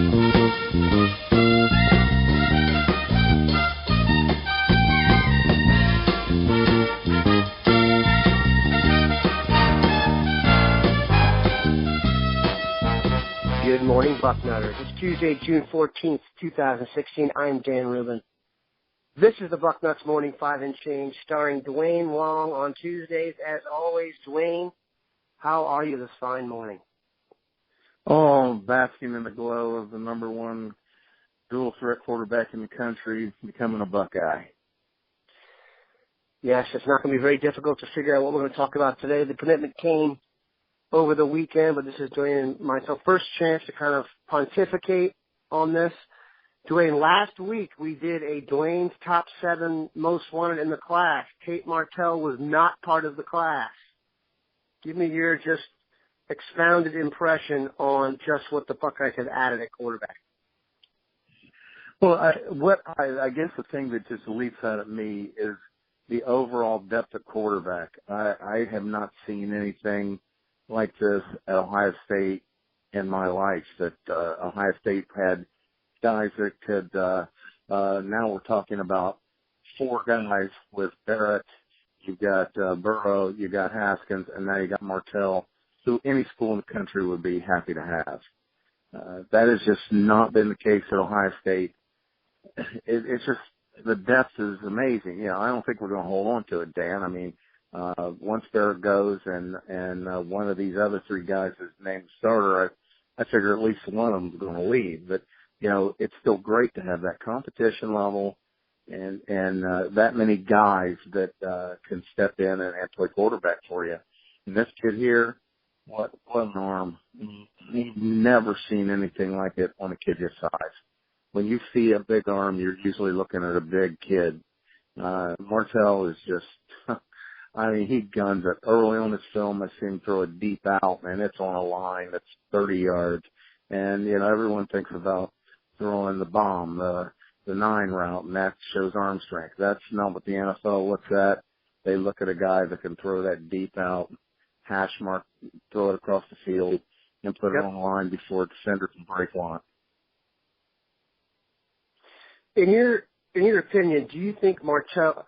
Good morning, Bucknutters. It's Tuesday, June 14th, 2016. I'm Dan Rubin. This is the Bucknuts Morning 5 and Change, starring Duane Long on Tuesdays. As always, Duane, how are you this fine morning? Oh, basking in the glow of the number one dual threat quarterback in the country becoming a Buckeye. Yes, it's not going to be very difficult to figure out what we're going to talk about today. The commitment came over the weekend, but this is Duane and myself first chance to kind of pontificate on this. Duane, last week we did a Duane's top 7 most wanted in the class. Tate Martell was not part of the class. Give me your just expounded impression on just what the Buckeyes have added at quarterback. Well, I guess the thing that just leaps out at me is the overall depth of quarterback. I have not seen anything like this at Ohio State in my life, that Ohio State had guys that could, now we're talking about 4 guys with Barrett, you've got Burrow, you got Haskins, and now you got Martell, who any school in the country would be happy to have. That has just not been the case at Ohio State. It's just, the depth is amazing. You know, I don't think we're going to hold on to it, Dan. I mean, once Barrett goes and one of these other 3 guys is named starter, I figure at least one of them is going to leave. But, you know, it's still great to have that competition level and that many guys that can step in and play quarterback for you. And this kid here, what an arm. You've never seen anything like it on a kid his size. When you see a big arm, you're usually looking at a big kid. Martell is just, I mean, he guns it. Early on his film, I see him throw it deep out, and it's on a line that's 30 yards. And, you know, everyone thinks about throwing the bomb, the 9 route, and that shows arm strength. That's not what the NFL looks at. They look at a guy that can throw that deep out, hash mark, throw it across the field, and put it on the line before a defender can break on it. In your opinion, do you think Martell,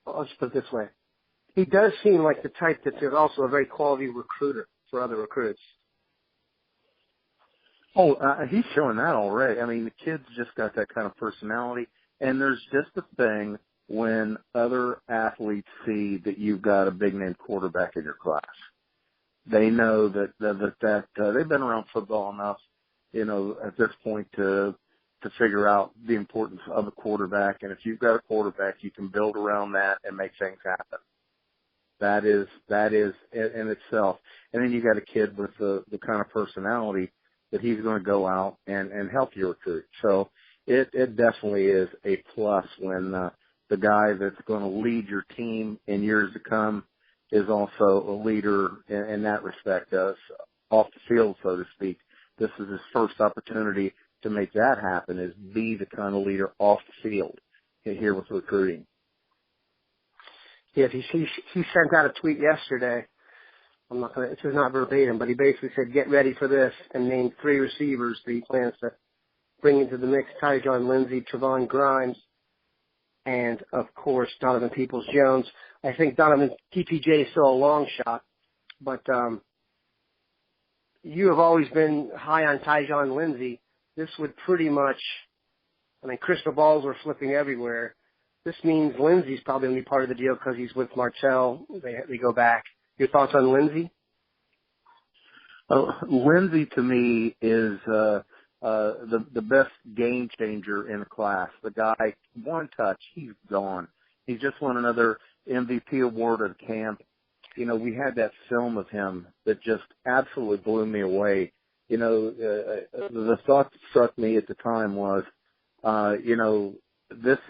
let's put it this way, he does seem like the type that's also a very quality recruiter for other recruits. Oh, he's showing that already. I mean, the kid's just got that kind of personality. And there's just a thing when other athletes see that you've got a big-name quarterback in your class. They know that they've been around football enough, you know, at this point to figure out the importance of a quarterback. And if you've got a quarterback, you can build around that and make things happen. That is in itself. And then you got a kid with the kind of personality that he's going to go out and help you recruit. So it definitely is a plus when the guy that's going to lead your team in years to come is also a leader in that respect, off the field, so to speak. This is his first opportunity to make that happen, is be the kind of leader off the field here with recruiting. Yes, he sent out a tweet yesterday. This is not verbatim, but he basically said, get ready for this, and named 3 receivers that he plans to bring into the mix: Tyjon Lindsey, Trevon Grimes, and, of course, Donovan Peoples-Jones. I think Donovan TPJ is still a long shot, but you have always been high on Tyjon Lindsey. This would pretty much, I mean, crystal balls are flipping everywhere. This means Lindsey's probably going to be part of the deal because he's with Martell. They go back. Your thoughts on Lindsey? Lindsey, to me, is the best game changer in the class. The guy, one touch, he's gone. He just won another MVP award at camp. You know, we had that film of him that just absolutely blew me away. You know, the thought that struck me at the time was, you know,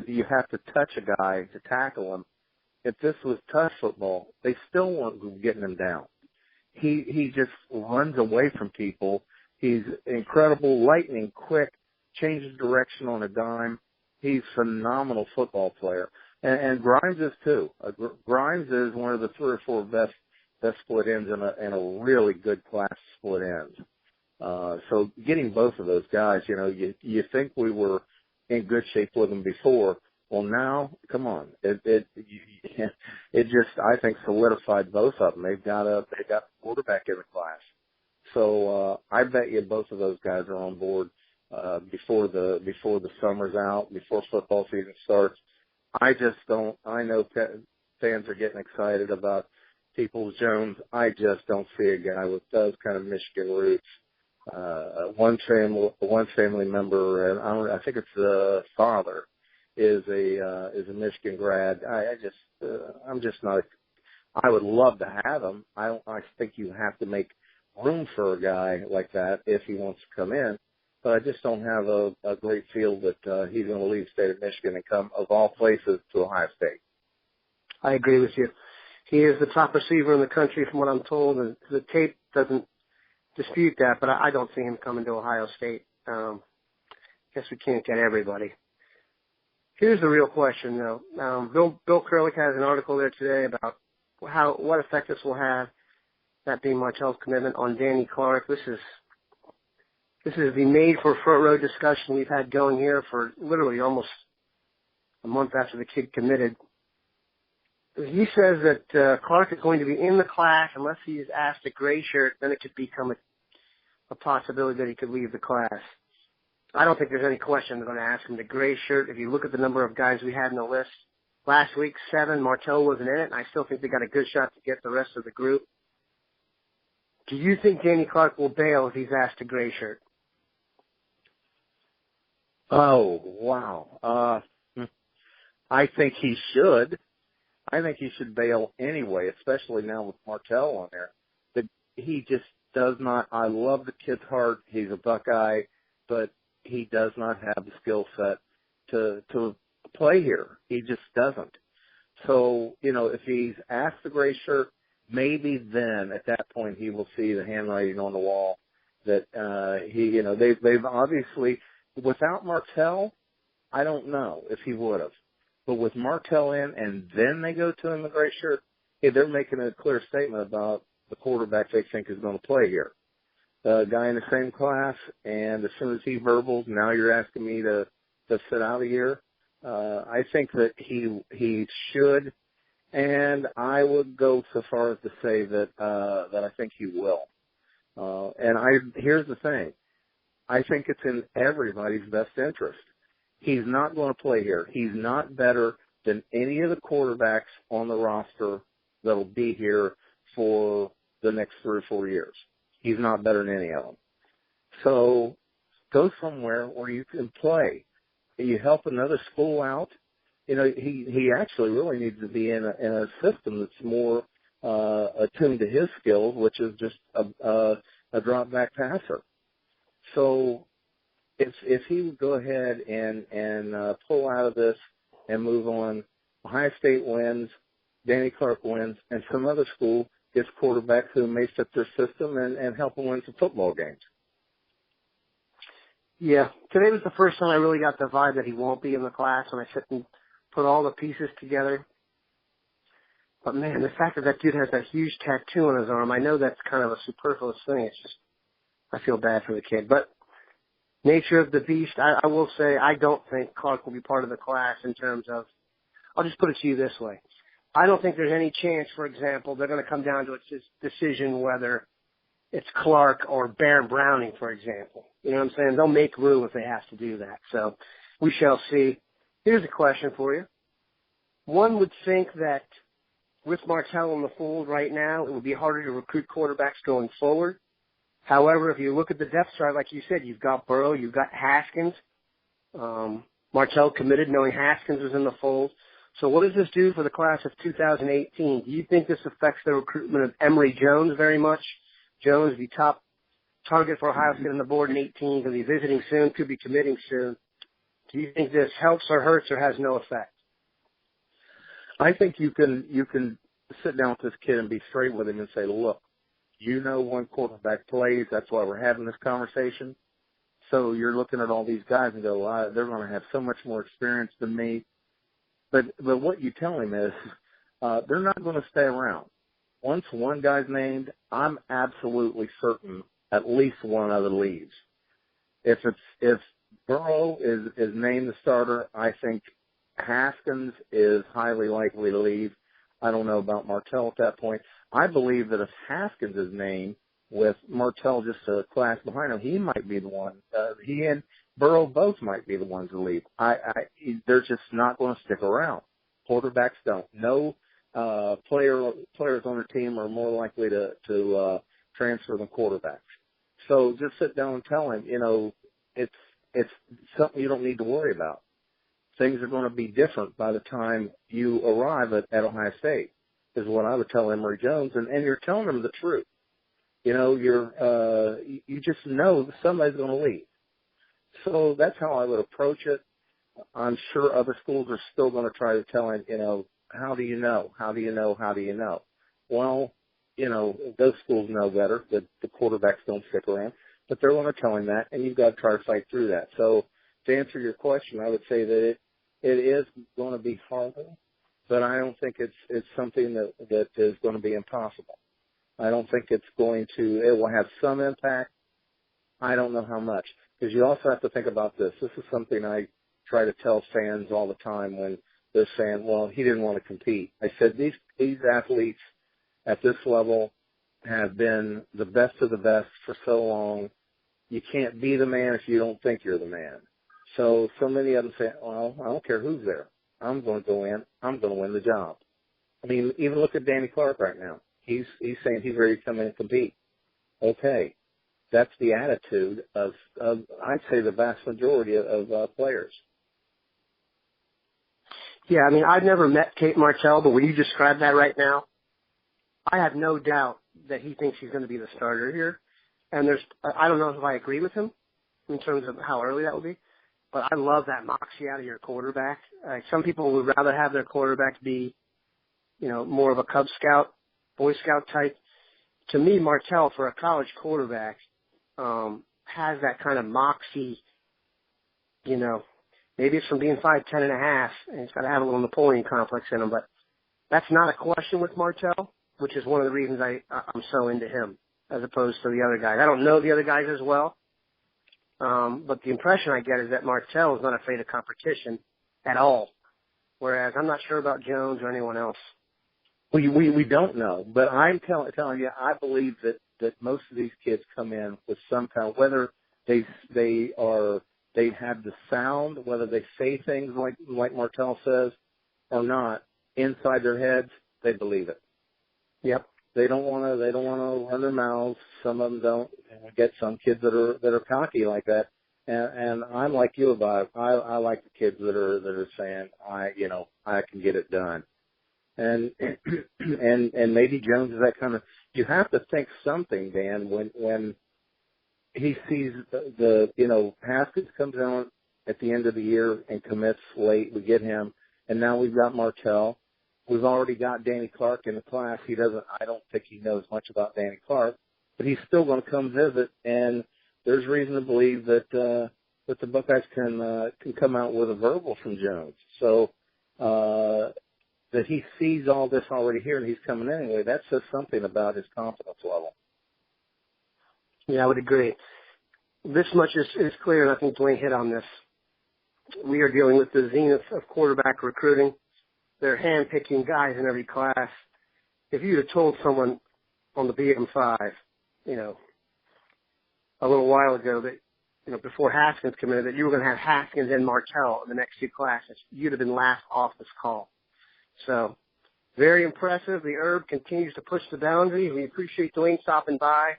you have to touch a guy to tackle him. If this was touch football, they still weren't getting him down. He just runs away from people. He's incredible, lightning quick, changes direction on a dime. He's a phenomenal football player. And Grimes is too. Grimes is one of the 3 or 4 best split ends in a really good class split ends. So getting both of those guys, you think we were in good shape with them before. Well, now, come on, it just, I think, solidified both of them. They've got a quarterback in the class. So I bet you both of those guys are on board before the summer's out, before football season starts. I just don't. I know fans are getting excited about Peoples-Jones. I just don't see a guy with those kind of Michigan roots. One family member, and I think it's the father, is a Michigan grad. I'm just not. I would love to have him. I think you have to make room for a guy like that if he wants to come in. But I just don't have a great feel that he's going to leave the state of Michigan and come, of all places, to Ohio State. I agree with you. He is the top receiver in the country from what I'm told, and the tape doesn't dispute that, but I don't see him coming to Ohio State. Guess we can't get everybody. Here's the real question, though. Bill Kurlick has an article there today about what effect this will have, that being Martell's commitment, on Danny Clark. This is the made for front row discussion we've had going here for literally almost a month after the kid committed. He says that Clark is going to be in the class unless he is asked a gray shirt. Then it could become a possibility that he could leave the class. I don't think there's any question they're going to ask him the gray shirt. If you look at the number of guys we had in the list last week, 7, Martell wasn't in it, and I still think they got a good shot to get the rest of the group. Do you think Danny Clark will bail if he's asked a gray shirt? Oh, wow. I think he should. I think he should bail anyway, especially now with Martell on there. He just does not. I love the kid's heart. He's a Buckeye, but he does not have the skill set to play here. He just doesn't. So, if he's asked the gray shirt, maybe then at that point he will see the handwriting on the wall that they've obviously, without Martell, I don't know if he would have. But with Martell in and then they go to him the gray shirt, they're making a clear statement about the quarterback they think is going to play here. A guy in the same class, and as soon as he verbals, now you're asking me to sit out a year. I think that he should, and I would go so far as to say that I think he will. Here's the thing. I think it's in everybody's best interest. He's not going to play here. He's not better than any of the quarterbacks on the roster that'll be here for the next 3 or 4 years. He's not better than any of them. So go somewhere where you can play. You help another school out. He actually really needs to be in a system that's more attuned to his skills, which is just a drop back passer. So if he would go ahead and pull out of this and move on, Ohio State wins, Danny Clark wins, and some other school gets quarterbacks who may fit their system and help them win some football games. Yeah, today was the first time I really got the vibe that he won't be in the class, and I sit and put all the pieces together. But, man, the fact that dude has that huge tattoo on his arm, I know that's kind of a superfluous thing. It's just, I feel bad for the kid. But nature of the beast, I will say I don't think Clark will be part of the class in terms of, I'll just put it to you this way. I don't think there's any chance, for example, they're going to come down to a decision whether it's Clark or Bear Browning, for example. You know what I'm saying? They'll make room if they have to do that. So we shall see. Here's a question for you. One would think that with Martell in the fold right now, it would be harder to recruit quarterbacks going forward. However, if you look at the depth chart, like you said, you've got Burrow, you've got Haskins. Martell committed knowing Haskins was in the fold. So what does this do for the class of 2018? Do you think this affects the recruitment of Emory Jones very much? Jones, the top target for Ohio State on the board in 18, could be visiting soon, could be committing soon. Do you think this helps or hurts or has no effect? I think you can sit down with this kid and be straight with him and say, look, one quarterback plays. That's why we're having this conversation. So you're looking at all these guys and go, they're going to have so much more experience than me. But what you tell him is they're not going to stay around. Once one guy's named, I'm absolutely certain at least one other leaves. If Burrow is named the starter, I think Haskins is highly likely to leave. I don't know about Martell at that point. I believe that if Haskins is named with Martell just a class behind him, he might be the one. He and Burrow both might be the ones to leave. They're just not going to stick around. Quarterbacks don't. No players on the team are more likely to transfer than quarterbacks. So just sit down and tell him, it's something you don't need to worry about. Things are going to be different by the time you arrive at Ohio State, is what I would tell Emory Jones, and you're telling him the truth. You just know that somebody's going to leave. So that's how I would approach it. I'm sure other schools are still going to try to tell him, how do you know? How do you know? How do you know? Well, those schools know better that the quarterbacks don't stick around, but they're going to tell him that, and you've got to try to fight through that. So to answer your question, I would say that it is going to be harder, but I don't think it's something that is going to be impossible. I don't think it will have some impact. I don't know how much, because you also have to think about this. This is something I try to tell fans all the time when they're saying, well, he didn't want to compete. I said, these athletes at this level have been the best of the best for so long. You can't be the man if you don't think you're the man. So many of them say, well, I don't care who's there. I'm going to go in. I'm going to win the job. I mean, even look at Danny Clark right now. He's saying he's ready to come in and compete. Okay. That's the attitude of I'd say, the vast majority of players. Yeah, I mean, I've never met Tate Martell, but when you describe that right now, I have no doubt that he thinks he's going to be the starter here. And I don't know if I agree with him in terms of how early that will be, but I love that moxie out of your quarterback. Some people would rather have their quarterback be, more of a Cub Scout, Boy Scout type. To me, Martell, for a college quarterback, has that kind of moxie, maybe it's from being 5'10" and a half, and he's got to have a little Napoleon complex in him, but that's not a question with Martell, which is one of the reasons I'm so into him as opposed to the other guys. I don't know the other guys as well, but the impression I get is that Martell is not afraid of competition at all, whereas I'm not sure about Jones or anyone else. We don't know, but I'm telling you, I believe that most of these kids come in with some kind of, whether they have the sound, whether they say things like Martell says or not, inside their heads, they believe it. Yep. They don't want to run their mouths. Some of them don't. We get some kids that are cocky like that. And I'm like you about it. I like the kids that are saying, I can get it done. And maybe Jones is that kind of, you have to think something, Dan, when he sees Haskins comes out at the end of the year and commits late. We get him, and now we've got Martell. We've already got Danny Clark in the class. I don't think he knows much about Danny Clark, but he's still going to come visit, and there's reason to believe that the Buckeyes can come out with a verbal from Jones. So, that he sees all this already here and he's coming anyway, that says something about his confidence level. Yeah, I would agree. This much is clear, and I think Duane hit on this. We are dealing with the zenith of quarterback recruiting. They're hand-picking guys in every class. If you had told someone on the BM5, a little while ago that, before Haskins committed, that you were going to have Haskins and Martell in the next two classes, you'd have been laughed off this call. So, very impressive. The herb continues to push the boundaries. We appreciate Duane stopping by.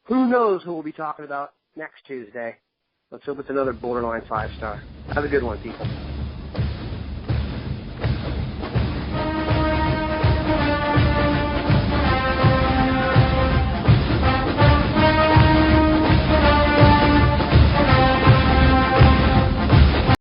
Who knows who we'll be talking about next Tuesday? Let's hope it's another borderline 5-star. Have a good one, people.